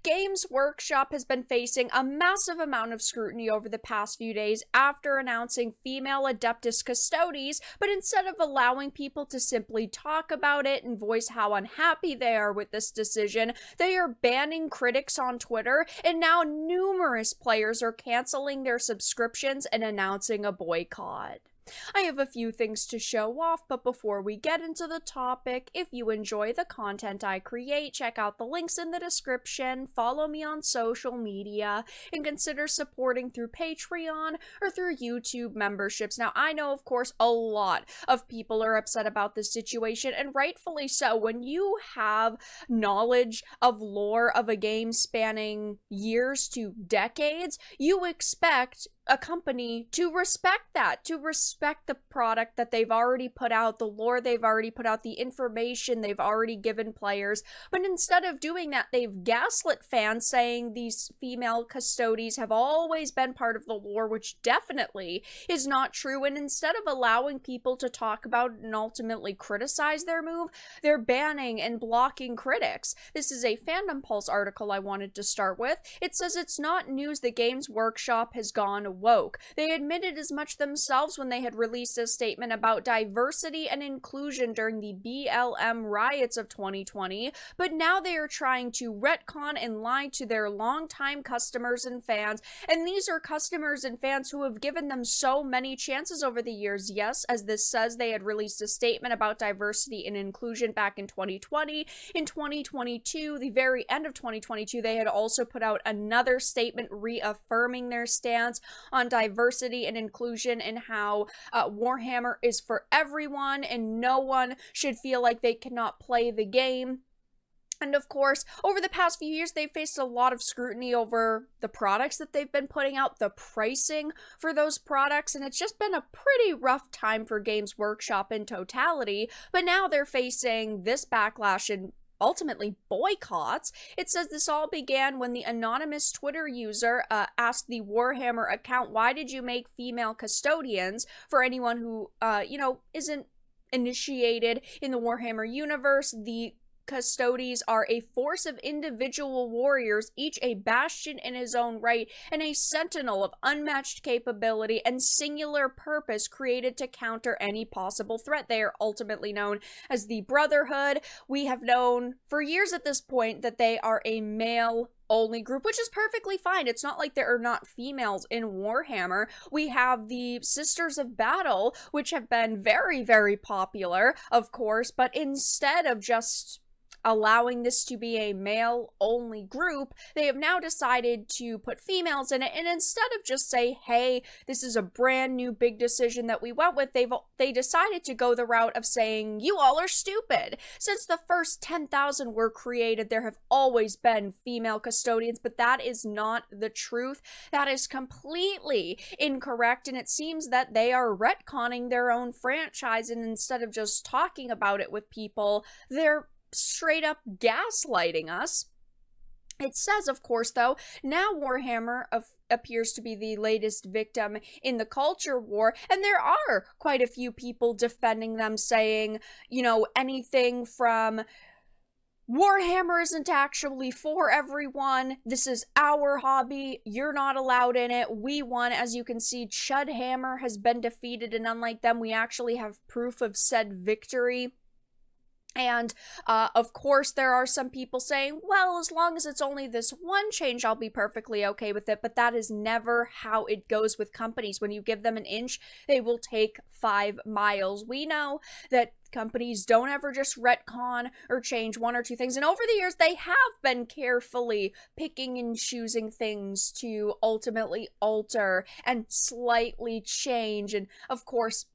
Games Workshop has been facing a massive amount of scrutiny over the past few days after announcing female Adeptus Custodes, but instead of allowing people to simply talk about it and voice how unhappy they are with this decision, they are banning critics on Twitter, and now numerous players are canceling their subscriptions and announcing a boycott. I have a few things to show off, but before we get into the topic, if you enjoy the content I create, check out the links in the description, follow me on social media, and consider supporting through Patreon or through YouTube memberships. Now, I know, of course, a lot of people are upset about this situation, and rightfully so. When you have knowledge of lore of a game spanning years to decades, you expect a company to respect that, to respect the product that they've already put out, the lore they've already put out, the information they've already given players. But instead of doing that, they've gaslit fans, saying these female Custodes have always been part of the lore, which definitely is not true. And instead of allowing people to talk about it and ultimately criticize their move, they're banning and blocking critics. This is a Fandom Pulse article I wanted to start with. It says it's not news that Games Workshop has gone woke. They admitted as much themselves when they had released a statement about diversity and inclusion during the BLM riots of 2020, but now they are trying to retcon and lie to their longtime customers and fans, and these are customers and fans who have given them so many chances over the years. Yes, as this says, they had released a statement about diversity and inclusion back in 2020. In 2022, the very end of 2022, they had also put out another statement reaffirming their stance on diversity and inclusion and how Warhammer is for everyone and no one should feel like they cannot play the game. And of course, over the past few years, they've faced a lot of scrutiny over the products that they've been putting out, the pricing for those products, and it's just been a pretty rough time for Games Workshop in totality. But now they're facing this backlash and ultimately boycotts. It says this all began when the anonymous Twitter user asked the Warhammer account, "Why did you make female custodians?" For anyone who, isn't initiated in the Warhammer universe, the Custodes are a force of individual warriors, each a bastion in his own right, and a sentinel of unmatched capability and singular purpose created to counter any possible threat. They are ultimately known as the Brotherhood. We have known for years at this point that they are a male-only group, which is perfectly fine. It's not like there are not females in Warhammer. We have the Sisters of Battle, which have been very, very popular, of course, but instead of just allowing this to be a male-only group, they have now decided to put females in it, and instead of just say, hey, this is a brand new big decision that we went with, they decided to go the route of saying, you all are stupid. Since the first 10,000 were created, there have always been female custodians, but that is not the truth. That is completely incorrect, and it seems that they are retconning their own franchise, and instead of just talking about it with people, they're straight up gaslighting us. It says, of course, though, now Warhammer appears to be the latest victim in the culture war, and there are quite a few people defending them, saying, anything from Warhammer isn't actually for everyone. This is our hobby. You're not allowed in it. We won. As you can see, Chudhammer has been defeated, and unlike them, we actually have proof of said victory. And, of course, there are some people saying, well, as long as it's only this one change, I'll be perfectly okay with it. But that is never how it goes with companies. When you give them an inch, they will take 5 miles. We know that companies don't ever just retcon or change one or two things. And over the years, they have been carefully picking and choosing things to ultimately alter and slightly change. And, of course,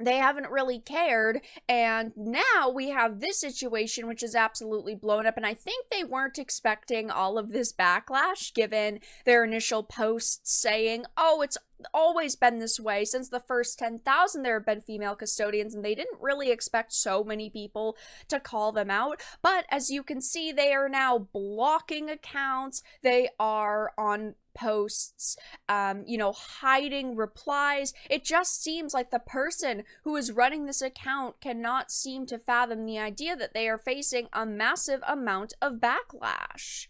they haven't really cared, and now we have this situation which is absolutely blown up, and I think they weren't expecting all of this backlash given their initial posts saying, oh, it's always been this way. Since the first 10,000 there have been female custodians, and they didn't really expect so many people to call them out. But as you can see, they are now blocking accounts. They are on posts, hiding replies. It just seems like the person who is running this account cannot seem to fathom the idea that they are facing a massive amount of backlash.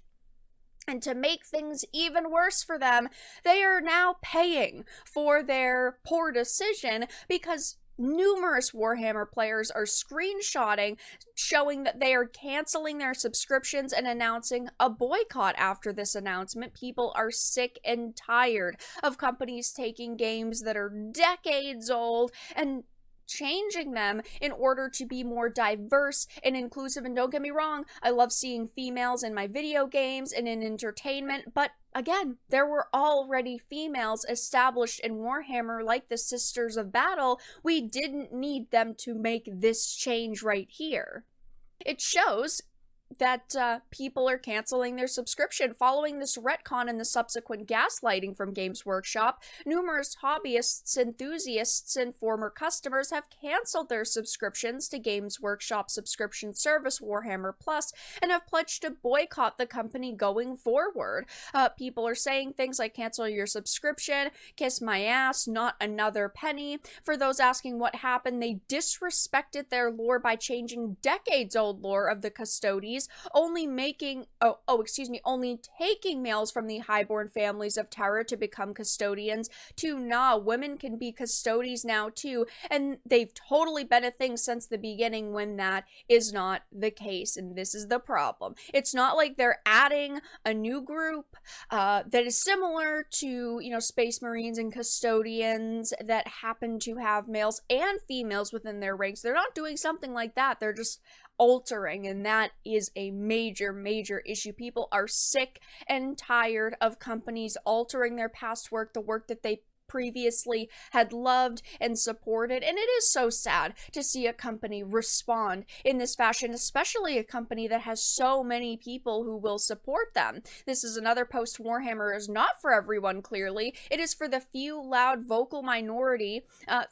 And to make things even worse for them, they are now paying for their poor decision because numerous Warhammer players are screenshotting, showing that they are canceling their subscriptions and announcing a boycott after this announcement. People are sick and tired of companies taking games that are decades old and changing them in order to be more diverse and inclusive. And don't get me wrong, I love seeing females in my video games and in entertainment, but again, there were already females established in Warhammer, like the Sisters of Battle. We didn't need them to make this change right here. It shows that people are canceling their subscription. Following this retcon and the subsequent gaslighting from Games Workshop, numerous hobbyists, enthusiasts, and former customers have canceled their subscriptions to Games Workshop subscription service Warhammer Plus and have pledged to boycott the company going forward. People are saying things like, cancel your subscription, kiss my ass, not another penny. For those asking what happened, they disrespected their lore by changing decades-old lore of the Custodes, only taking males from the highborn families of Terra to become custodians, to nah, women can be Custodes now too, and they've totally been a thing since the beginning when that is not the case, and this is the problem. It's not like they're adding a new group that is similar to, Space Marines and Custodians that happen to have males and females within their ranks. They're not doing something like that. They're just altering, and that is a major issue. People are sick and tired of companies altering their past work, the work that they previously had loved and supported, and it is so sad to see a company respond in this fashion, especially a company that has so many people who will support them. This is another post. Warhammer is not for everyone, clearly. It is for the few loud vocal minority.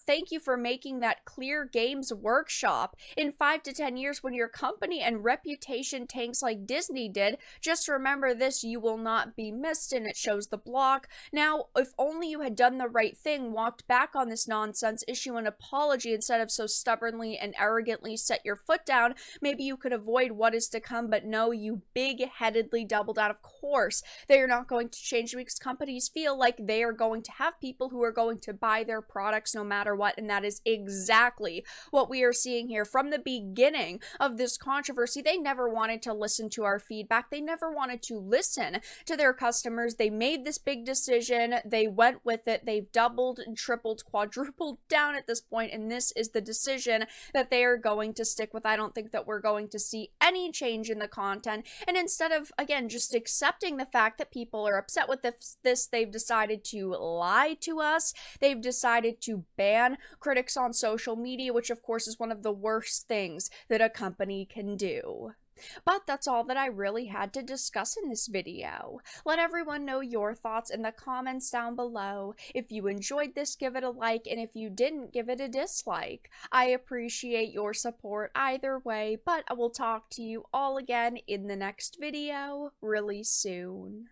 Thank you for making that clear. Games Workshop. In 5 to 10 years, when your company and reputation tanks like Disney did, just remember this: you will not be missed. And it shows the block. Now, if only you had done the right thing, walked back on this nonsense, issue an apology instead of so stubbornly and arrogantly set your foot down, maybe you could avoid what is to come. But no, you big-headedly doubled down. Of course, they are not going to change because companies feel like they are going to have people who are going to buy their products no matter what, and that is exactly what we are seeing here. From the beginning of this controversy, they never wanted to listen to our feedback. They never wanted to listen to their customers. They made this big decision. They went with it. They've doubled and tripled, quadrupled down at this point, and this is the decision that they are going to stick with. I don't think that we're going to see any change in the content, and instead of, again, just accepting the fact that people are upset with this, they've decided to lie to us. They've decided to ban critics on social media, which of course is one of the worst things that a company can do. But that's all that I really had to discuss in this video. Let everyone know your thoughts in the comments down below. If you enjoyed this, give it a like, and if you didn't, give it a dislike. I appreciate your support either way, but I will talk to you all again in the next video really soon.